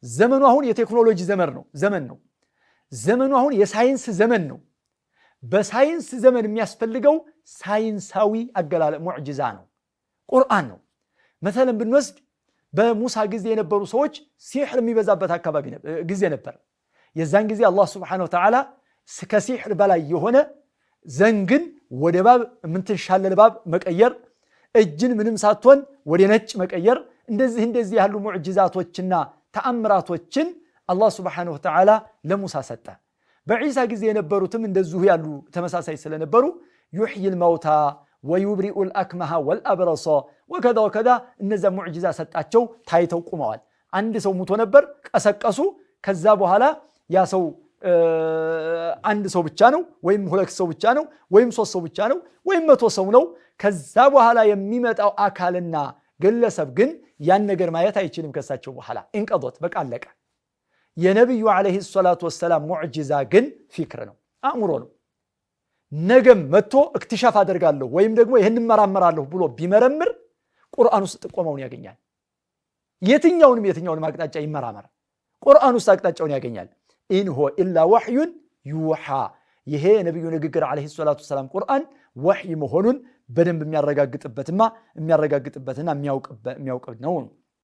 ዘመኑ አሁን የቴክኖሎጂ ዘመን ነው። ዘመኑ አሁን የሳይንስ ዘመን ነው። በሳይንስ ዘመን የሚያስፈልገው ሳይንሳዊ አገላለጽ ሙዕጂዛ ነው፣ ቁርአን ነው። مثلا ብንወስድ በሙሳ ጊዜ የነበሩ ሰዎች ሲሕር የሚበዛበት አካባቢ ጊዜ ነበር። የዛን ጊዜ አላህ Subhanahu Wa Ta'ala ከሲሕር በላይ የሆነ ዘንግን ወደ ባብ ምንትሻለል ባብ መቀየር፣ እጅን ምንም ሳትሆን ወደ ነጭ መቀየር፣ እንደዚህ ያሉ ሙዕጂዛቶችና ተአምራቶችን አላህ Subhanahu Wa Ta'ala ለሙሳ ሰጠ። በዒሳ ጊዜ የነበሩትም እንደዚሁ ያሉ ተመሳሳይ ስለነበሩ يحيي الموتى ويبرئ الأكمه والأبرص وكذا وكذا እነዛ ሙዕጂዛ ሰጣቸው። ታይተው ቆመዋል። አንድ ሰው ሙቶ ነበር፣ ቀሰቀሱ። ከዛ በኋላ ያ ሰው አንድ ሰው ብቻ ነው ወይም ሁለት ሰው ብቻ ነው ወይም ሶስት ሰው ብቻ ነው ወይም 100 ሰው ነው። ከዛ በኋላ የሚመጣው አካልና ግለሰብ ግን ያን ነገር ማየት አይችልም። ከሳቸው በኋላ እንቀዶት በቃ አለቀ። የነብዩ አለይሂ ሰላቱ ወሰለም ሙዕጂዛ ግን ፊክር ነው፣ አእምሮ ነው። ነገም መጥቶ እክትሻፍ አደርጋለሁ ወይም ደግሞ ይሄን መራመራለሁ ብሎ ቢመረምር ቁርአን ውስጥ ጥቆመውን ያገኛል። የትኛውንም አቅጣጫ ይመራመር ቁርአን ውስጥ አቅጣጫውን ያገኛል። ኢንሆ ኢላ ወህዩን ዩሃ። ይሄ ነብዩ ንግግር አለይሂ ሰላቱ ወሰለም ቁርአን ወህይ መሆኑን በደንብ የሚያረጋግጥበትና የሚያውቅ ነው።